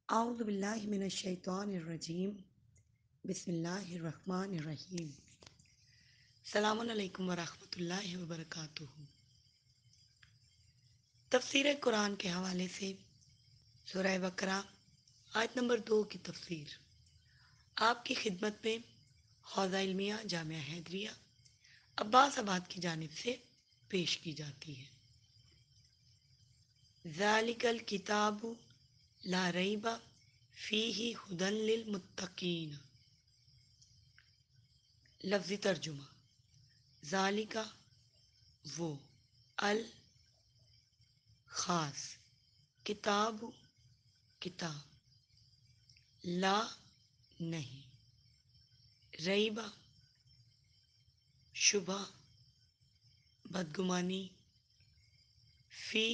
اعوذ باللہ من الشیطان الرجیم بسم اللہ الرحمن الرحیم السلام علیکم ورحمۃ اللہ وبرکاتہ۔ تفسیر قرآن کے حوالے سے سورہ بقرہ آیت نمبر 2 کی تفسیر آپ کی خدمت میں حوزہ علمیہ جامعہ حیدریہ عباس آباد کی جانب سے پیش کی جاتی ہے۔ ذالک الکتاب لا ریب فیہ ھدی للمتقین۔ لفظی ترجمہ: ذالکہ وہ، خاص، کتاب کتاب، لا نہیں، ریبہ شبہ بدگمانی، فی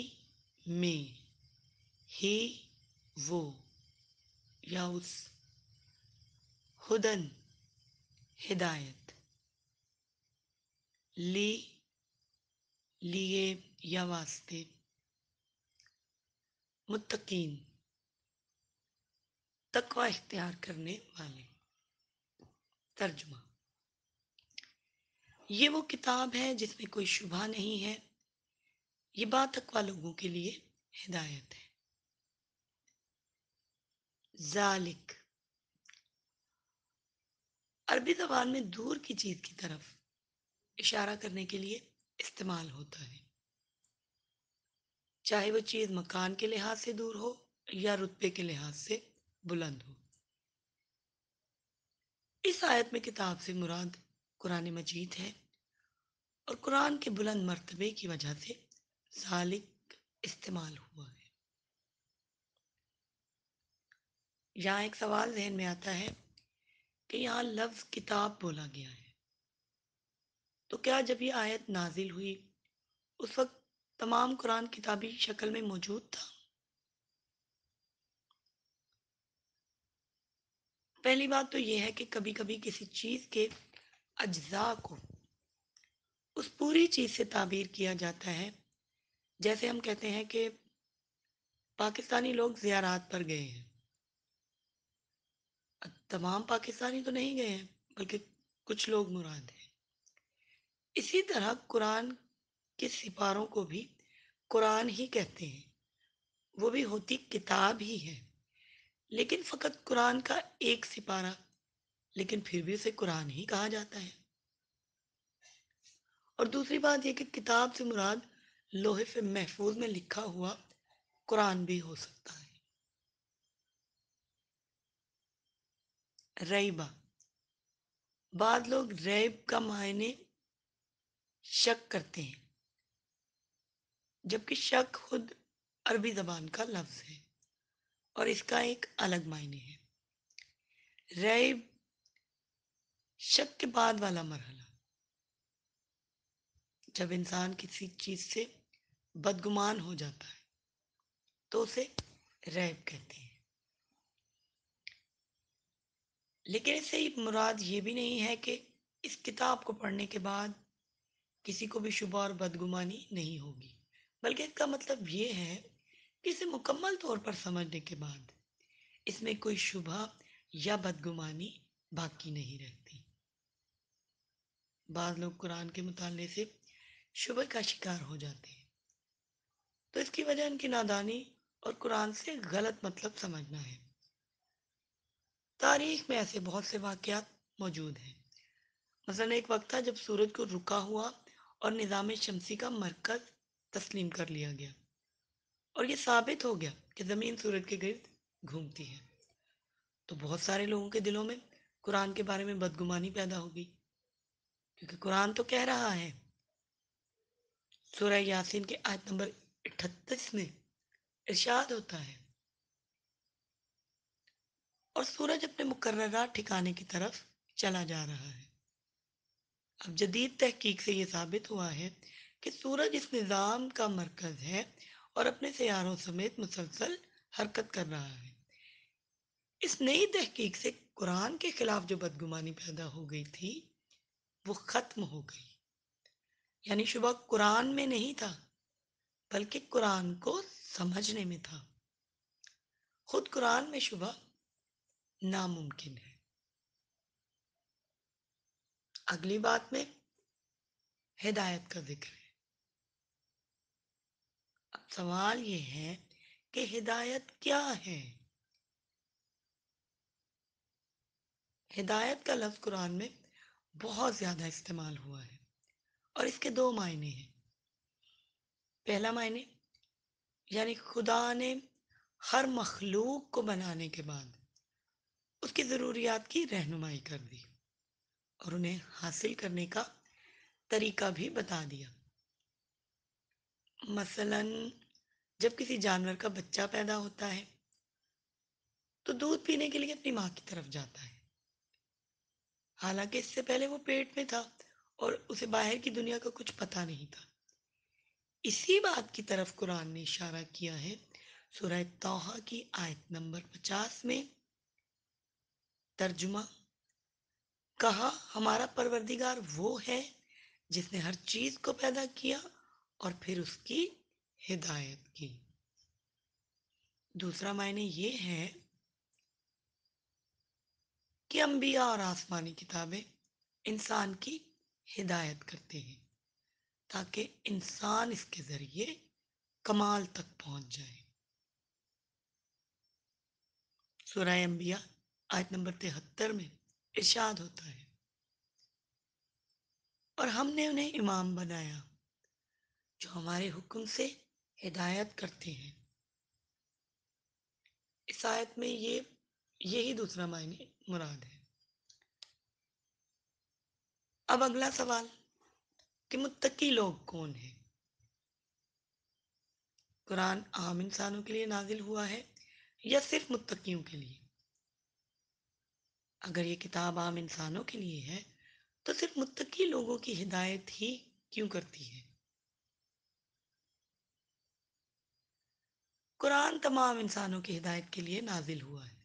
میں، ہی وہ یا اس، ہدن ہدایت، لی لیے یا واسطے، متقین تقوی اختیار کرنے والے۔ ترجمہ: یہ وہ کتاب ہے جس میں کوئی شبہ نہیں ہے، یہ با تقوی لوگوں کے لیے ہدایت ہے۔ ذالک عربی زبان میں دور کی چیز کی طرف اشارہ کرنے کے لیے استعمال ہوتا ہے، چاہے وہ چیز مکان کے لحاظ سے دور ہو یا رتبے کے لحاظ سے بلند ہو۔ اس آیت میں کتاب سے مراد قرآن مجید ہے اور قرآن کے بلند مرتبے کی وجہ سے ذالک استعمال ہوا ہے۔ یہاں ایک سوال ذہن میں آتا ہے کہ یہاں لفظ کتاب بولا گیا ہے، تو کیا جب یہ آیت نازل ہوئی اس وقت تمام قرآن کتابی شکل میں موجود تھا؟ پہلی بات تو یہ ہے کہ کبھی کبھی کسی چیز کے اجزاء کو اس پوری چیز سے تعبیر کیا جاتا ہے، جیسے ہم کہتے ہیں کہ پاکستانی لوگ زیارات پر گئے ہیں۔ تمام پاکستانی تو نہیں گئے ہیں، بلکہ کچھ لوگ مراد ہیں۔ اسی طرح قرآن کے سپاروں کو بھی قرآن ہی کہتے ہیں، وہ بھی ہوتی کتاب ہی ہے، لیکن فقط قرآن کا ایک سپارہ، لیکن پھر بھی اسے قرآن ہی کہا جاتا ہے۔ اور دوسری بات یہ کہ کتاب سے مراد لوح محفوظ میں لکھا ہوا قرآن بھی ہو سکتا ہے۔ ریبہ، بعض لوگ ریب کا معنی شک کرتے ہیں، جبکہ شک خود عربی زبان کا لفظ ہے اور اس کا ایک الگ معنی ہے۔ ریب شک کے بعد والا مرحلہ، جب انسان کسی چیز سے بدگمان ہو جاتا ہے تو اسے ریب کہتے ہیں۔ لیکن اس سے مراد یہ بھی نہیں ہے کہ اس کتاب کو پڑھنے کے بعد کسی کو بھی شبہ اور بدگمانی نہیں ہوگی، بلکہ اس کا مطلب یہ ہے کہ اسے مکمل طور پر سمجھنے کے بعد اس میں کوئی شبہ یا بدگمانی باقی نہیں رہتی۔ بعض لوگ قرآن کے مطالعے سے شبہ کا شکار ہو جاتے ہیں، تو اس کی وجہ ان کی نادانی اور قرآن سے غلط مطلب سمجھنا ہے۔ تاریخ میں ایسے بہت سے واقعات موجود ہیں۔ مثلا ایک وقت تھا جب سورج کو رکا ہوا اور نظام شمسی کا مرکز تسلیم کر لیا گیا اور یہ ثابت ہو گیا کہ زمین سورج کے گرد گھومتی ہے، تو بہت سارے لوگوں کے دلوں میں قرآن کے بارے میں بدگمانی پیدا ہو گئی، کیونکہ قرآن تو کہہ رہا ہے، سورہ یاسین کے آیت نمبر 38 میں ارشاد ہوتا ہے، اور سورج اپنے مقررہ ٹھکانے کی طرف چلا جا رہا ہے۔ اب جدید تحقیق سے یہ ثابت ہوا ہے کہ سورج اس نظام کا مرکز ہے اور اپنے سیاروں سمیت مسلسل حرکت کر رہا ہے۔ اس نئی تحقیق سے قرآن کے خلاف جو بدگمانی پیدا ہو گئی تھی وہ ختم ہو گئی، یعنی شبہ قرآن میں نہیں تھا بلکہ قرآن کو سمجھنے میں تھا۔ خود قرآن میں شبہ ناممکن ہے۔ اگلی بات میں ہدایت کا ذکر ہے۔ اب سوال یہ ہے کہ ہدایت کیا ہے؟ ہدایت کا لفظ قرآن میں بہت زیادہ استعمال ہوا ہے اور اس کے دو معنی ہیں۔ پہلا معنی یعنی خدا نے ہر مخلوق کو بنانے کے بعد اس کی ضروریات کی رہنمائی کر دی اور انہیں حاصل کرنے کا طریقہ بھی بتا دیا۔ مثلاً جب کسی جانور کا بچہ پیدا ہوتا ہے تو دودھ پینے کے لیے اپنی ماں کی طرف جاتا ہے، حالانکہ اس سے پہلے وہ پیٹ میں تھا اور اسے باہر کی دنیا کا کچھ پتہ نہیں تھا۔ اسی بات کی طرف قرآن نے اشارہ کیا ہے سورہ طٰہٰ کی آیت نمبر 50 میں۔ ترجمہ: کہا ہمارا پروردگار وہ ہے جس نے ہر چیز کو پیدا کیا اور پھر اس کی ہدایت کی۔ دوسرا معنی یہ ہے کہ انبیاء اور آسمانی کتابیں انسان کی ہدایت کرتے ہیں تاکہ انسان اس کے ذریعے کمال تک پہنچ جائے۔ سورہ انبیاء آیت نمبر 73 میں ارشاد ہوتا ہے، اور ہم نے انہیں امام بنایا جو ہمارے حکم سے ہدایت کرتے ہیں۔ اس آیت میں یہی دوسرا معنی مراد ہے۔ اب اگلا سوال کہ متقی لوگ کون ہیں؟ قرآن عام انسانوں کے لیے نازل ہوا ہے یا صرف متقیوں کے لیے؟ اگر یہ کتاب عام انسانوں کے لیے ہے تو صرف متقی لوگوں کی ہدایت ہی کیوں کرتی ہے؟ قرآن تمام انسانوں کی ہدایت کے لیے نازل ہوا ہے،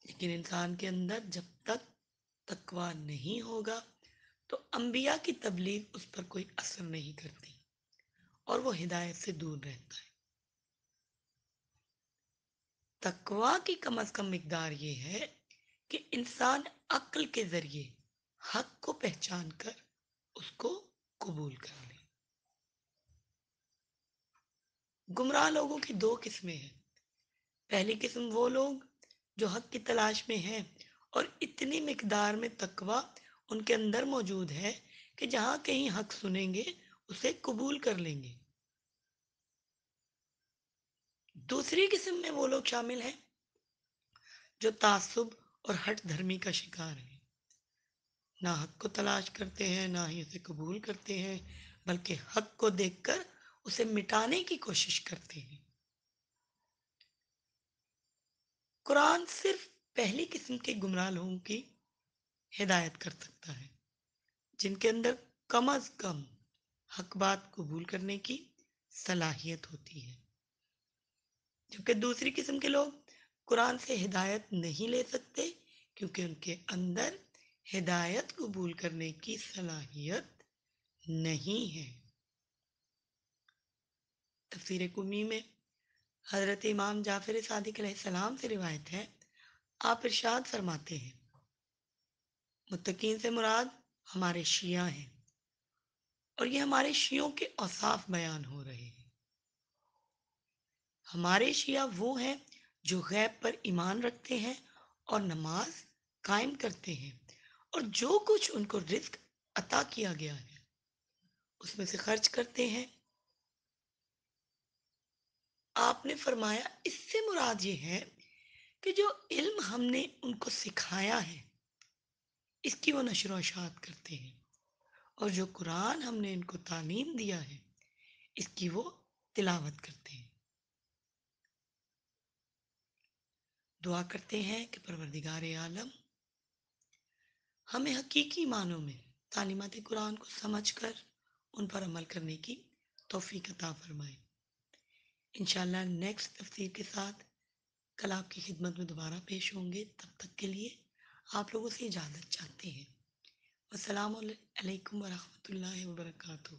لیکن انسان کے اندر جب تک تقویٰ نہیں ہوگا تو انبیاء کی تبلیغ اس پر کوئی اثر نہیں کرتی اور وہ ہدایت سے دور رہتا ہے۔ تقویٰ کی کم از کم مقدار یہ ہے کہ انسان عقل کے ذریعے حق کو پہچان کر اس کو قبول کر لے۔ گمراہ لوگوں کی دو قسمیں ہیں۔ پہلی قسم وہ لوگ جو حق کی تلاش میں ہیں اور اتنی مقدار میں تقویٰ ان کے اندر موجود ہے کہ جہاں کہیں حق سنیں گے اسے قبول کر لیں گے۔ دوسری قسم میں وہ لوگ شامل ہیں جو تعصب اور ہٹ دھرمی کا شکار ہیں، نہ حق کو تلاش کرتے ہیں نہ ہی اسے قبول کرتے ہیں، بلکہ حق کو دیکھ کر اسے مٹانے کی کوشش کرتے ہیں۔ قرآن صرف پہلی قسم کے گمراہ لوگوں کی ہدایت کر سکتا ہے جن کے اندر کم از کم حق بات قبول کرنے کی صلاحیت ہوتی ہے، جبکہ دوسری قسم کے لوگ قرآن سے ہدایت نہیں لے سکتے کیونکہ ان کے اندر ہدایت قبول کرنے کی صلاحیت نہیں ہے۔ تفسیر قمی میں حضرت امام جعفر صادق علیہ السلام سے روایت ہے، آپ ارشاد فرماتے ہیں، متقین سے مراد ہمارے شیعہ ہیں اور یہ ہمارے شیعوں کے اوصاف بیان ہو رہے ہیں۔ ہمارے شیعہ وہ ہیں جو غیب پر ایمان رکھتے ہیں اور نماز قائم کرتے ہیں اور جو کچھ ان کو رزق عطا کیا گیا ہے اس میں سے خرچ کرتے ہیں۔ آپ نے فرمایا اس سے مراد یہ ہے کہ جو علم ہم نے ان کو سکھایا ہے اس کی وہ نشر و اشاعت کرتے ہیں، اور جو قرآن ہم نے ان کو تعلیم دیا ہے اس کی وہ تلاوت کرتے ہیں۔ دعا کرتے ہیں کہ پروردگار عالم ہمیں حقیقی معنوں میں تعلیمات قرآن کو سمجھ کر ان پر عمل کرنے کی توفیق عطا فرمائے۔ انشاءاللہ نیکسٹ تفسیر کے ساتھ کل آپ کی خدمت میں دوبارہ پیش ہوں گے، تب تک کے لیے آپ لوگوں سے اجازت چاہتے ہیں۔ السلام علیکم ورحمۃ اللہ وبرکاتہ۔